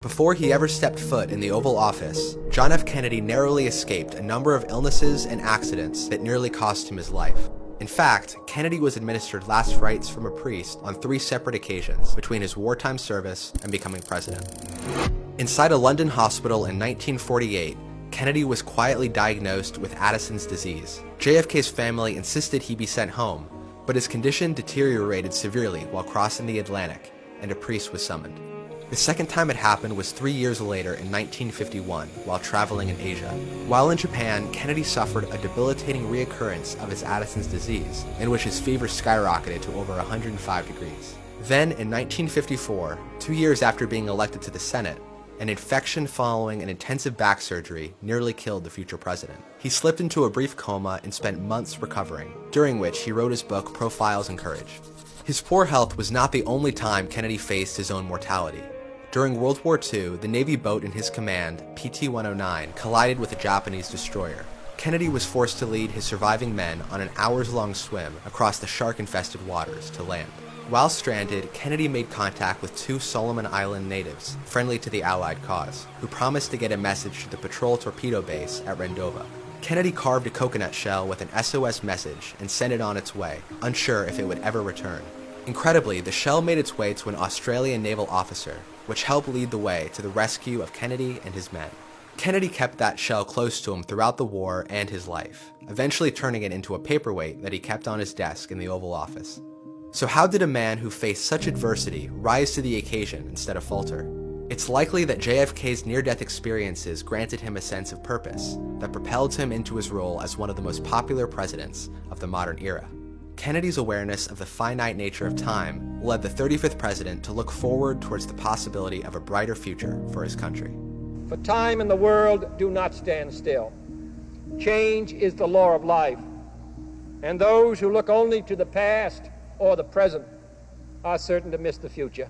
Before he ever stepped foot in the Oval Office, John F. Kennedy narrowly escaped a number of illnesses and accidents that nearly cost him his life. In fact, Kennedy was administered last rites from a priest on 3 separate occasions between his wartime service and becoming president. Inside a London hospital in 1948, Kennedy was quietly diagnosed with Addison's disease. JFK's family insisted he be sent home, but his condition deteriorated severely while crossing the Atlantic, and a priest was summoned. The second time it happened was 3 years later in 1951, while traveling in Asia. While in Japan, Kennedy suffered a debilitating reoccurrence of his Addison's disease, in which his fever skyrocketed to over 105 degrees. Then, in 1954, 2 years after being elected to the Senate, an infection following an intensive back surgery nearly killed the future president. He slipped into a brief coma and spent months recovering, during which he wrote his book Profiles in Courage. His poor health was not the only time Kennedy faced his own mortality. During World War II, the Navy boat in his command, PT-109, collided with a Japanese destroyer. Kennedy was forced to lead his surviving men on an hours-long swim across the shark-infested waters to land. While stranded, Kennedy made contact with 2 Solomon Island natives, friendly to the Allied cause, who promised to get a message to the patrol torpedo base at Rendova. Kennedy carved a coconut shell with an SOS message and sent it on its way, unsure if it would ever return. Incredibly, the shell made its way to an Australian naval officer, which helped lead the way to the rescue of Kennedy and his men. Kennedy kept that shell close to him throughout the war and his life, eventually turning it into a paperweight that he kept on his desk in the Oval Office. So how did a man who faced such adversity rise to the occasion instead of falter? It's likely that JFK's near-death experiences granted him a sense of purpose that propelled him into his role as one of the most popular presidents of the modern era. Kennedy's awareness of the finite nature of time led the 35th president to look forward towards the possibility of a brighter future for his country. For time and the world do not stand still. Change is the law of life, and those who look only to the past or the present are certain to miss the future.